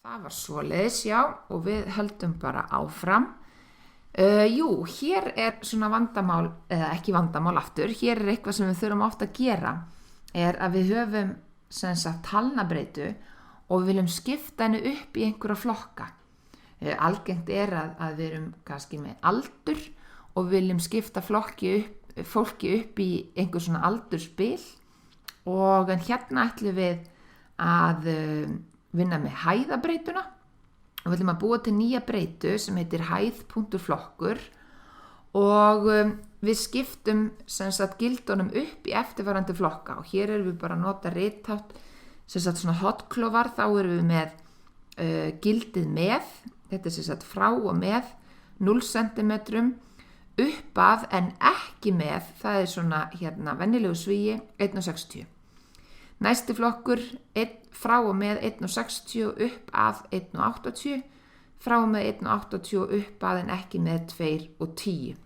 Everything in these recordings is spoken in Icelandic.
Það var svoleiðis, já, og við höldum bara áfram. Hér svona vandamál, eða ekki vandamál aftur, hér eitthvað sem við þurfum oft að gera, að við höfum sem sagt talnabreytu og við viljum skipta henni upp í einhverja flokka. Algengt að við erum kannski með aldur og við viljum skipta fólki upp í einhver svona aldursbil og hérna ætlum við að vinna með hæðabreytuna og við ætlum að búa til nýja breytu sem heitir hæð.flokkur og við skiptum sem sagt gildunum upp í eftirfarandi flokka og hér erum við bara að nota rithátt sem sagt svona hotklofar, þá erum við með gildið með, þetta sem sagt frá og með 0 cm upp að en ekki með, það svona venjulegu svíi 1,60. Næsti flokkur frá og með 1,60 upp að 1,80, frá og með 1,80 upp að en ekki með 2,10.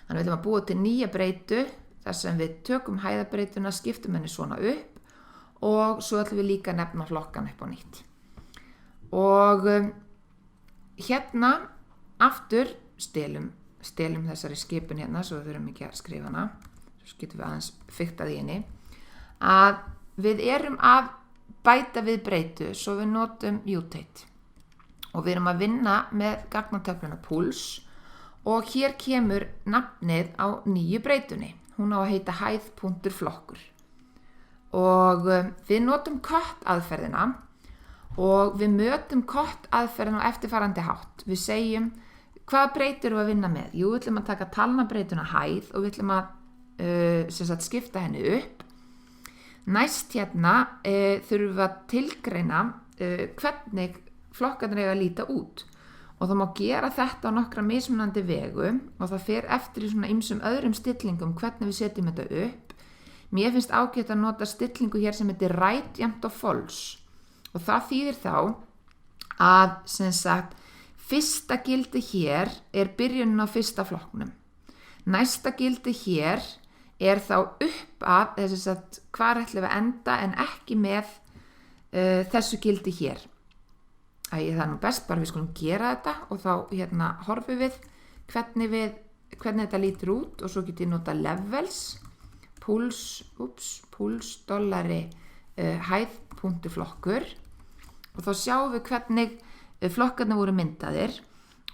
Þannig við ætlum að búa til nýja breytu þar sem við tökum hæðabreytuna, skiptum henni svona upp og svo ætlum við líka að nefna flokkan upp á nýtt. Og hérna aftur stelum þessari skipun hérna svo við þurfum ekki að skrifa hana, svo getum við aðeins fiktað í henni, að við erum að bæta við breytu svo við notum mutate og við erum að vinna með gagnatöfluna puls og hér kemur nafnið á nýju breytunni, hún á að heita hæð.flokkur og við notum cut aðferðina og við mötum cut aðferðina á eftirfarandi hátt, við segjum hvaða breytur erum við að vinna með? Jú, við ætlum að taka talnabreytuna hæð og við ætlum að skipta henni upp. Næst hérna þurfum við að tilgreina hvernig flokkarnir eiga að líta út og það má gera þetta á nokkra mismunandi vegu og það fer eftir í svona ýmsum öðrum stillingum hvernig við setjum þetta upp. Mér finnst ágætt að nota stillingu hér sem heitir right, jafnt og false og það þýðir þá að sem sagt fyrsta gildi hér byrjunin á fyrsta flokknum. Næsta gildi hér þá upp að þess að hvar ætlum við enda en ekki með þessu gildi hér. Það nú best bara við skulum gera þetta og þá horfum við hvernig þetta lítur út og svo get ég nota levels, puls, dollari, hæð.flokkur og þá sjáum við hvernig flokkarnir voru myndaðir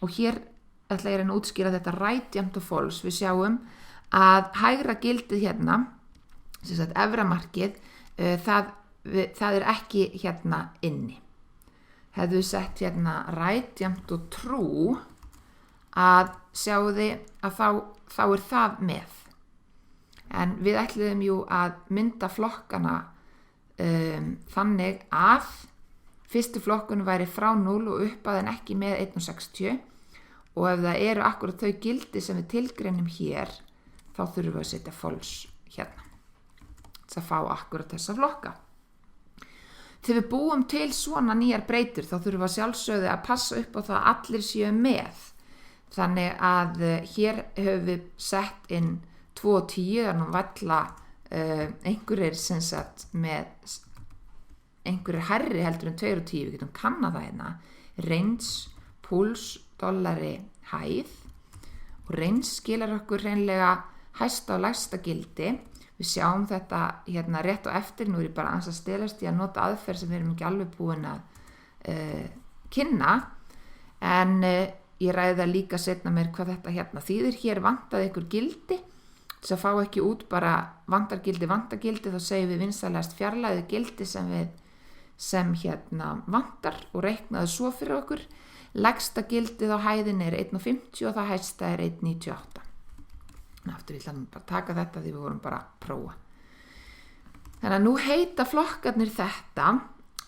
og hér ætla ég að útskýra þetta right, jafnt og false. Við sjáum að hægra gildið hérna, sem sagt efra markið, það ekki hérna inni. Hefðu sett hérna right, jafnt og true að sjáu þið að þá það með. En við ætluðum jú að mynda flokkana þannig að fyrstu flokkun væri frá 0 og upp að en ekki með 1,60 og ef það eru akkurat þau gildi sem við tilgreinum hér þá þurfum við að setja false hérna til að fá akkurat þessa flokka. Þegar við búum til svona nýjar breytur þá þurfum við að sjálfsögðu að passa upp á það að allir séu með. Þannig að hér höfum við sett inn 2 og 10 þannig að valla einhverjir sem sagt með einhverjir hærri heldur en 2 og 10, við getum kannað það hérna, range, puls, dollari, hæð og range skilar okkur hreinlega hæsta og lægsta gildi. Við sjáum þetta hérna rétt og eftir, nú ég bara aðeins að stelast í að nota aðferð sem við erum ekki alveg búin að kynna, en ég ræði það líka seinna mér hvað þetta hérna þýðir. Hér vantaði ykkur gildi, þess að fá ekki út bara vantargildi, þá segjum við vinsalegast fjarlægðu gildi sem hérna vantar og reiknaði svo fyrir okkur. Lægsta gildið á hæðin 1,50 og það hæsta 1,98. Aftur ég ætla bara að taka þetta því við vorum bara að prófa. Þannig að nú heita flokkarnir þetta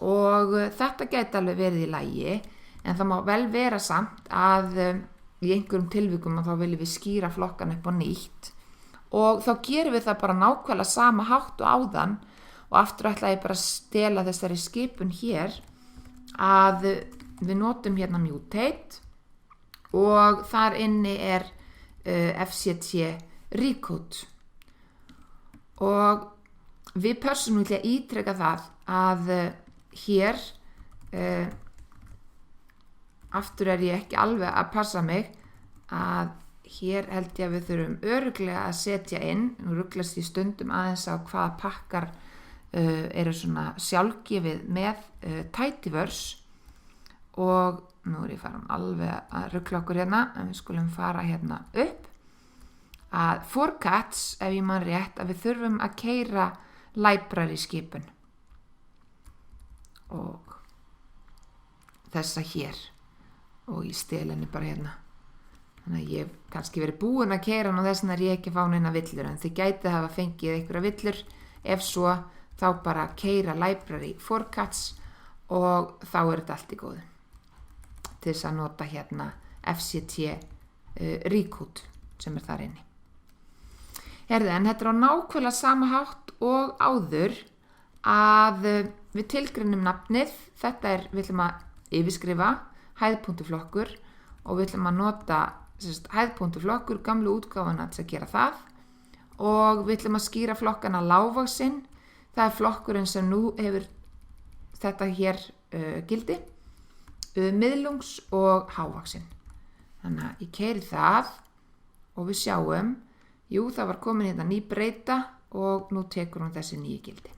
og þetta gæti alveg verið í lagi en það má vel vera samt að í einhverjum tilvikum að þá viljum við skýra flokkan upp á nýtt og þá gerum við það bara nákvæmlega sama hátt og áðan og aftur ætla ég bara að stela þessari skipun hér að við notum hérna mutate og þar inni FCT recode og við persónulega ítreka það að hér aftur er ég ekki alveg að passa mig að hér held ég að við þurfum örugglega að setja inn, nú ruglast ég stundum aðeins á hvaða pakkar eru svona sjálfgefið með Tidyverse og nú er ég farin alveg að ruggla okkur hérna en við skulum fara hérna upp að for cats, ef ég man rétt, að við þurfum að keyra library skipun og þessa hér og ég stel henni bara hérna þannig að ég hef kannski verið búin að keyra og þess vegna er ég ekki fá neina villur en þið gæti hafa fengið einhverja villur ef svo þá bara keyra library for cats og þá er þetta allt í góðu til þess að nota hérna FCT Recode sem er þar inni. Herðu, en þetta er á nákvæmlega sama hátt og áður að við tilgreinum nafnið, þetta er, við ætlum að yfirskrifa hæð.flokkur og við ætlum að nota hæð.flokkur, gamlu útgáfuna til að gera það og við ætlum að skýra flokkana lágvaxinn, það er flokkurinn sem nú hefur þetta hér gildi, miðlungs og hávaxinn. Þannig að ég keyri það og við sjáum, jú það var komin hérna ný breyta og nú tekur hún þessi nýju gildi.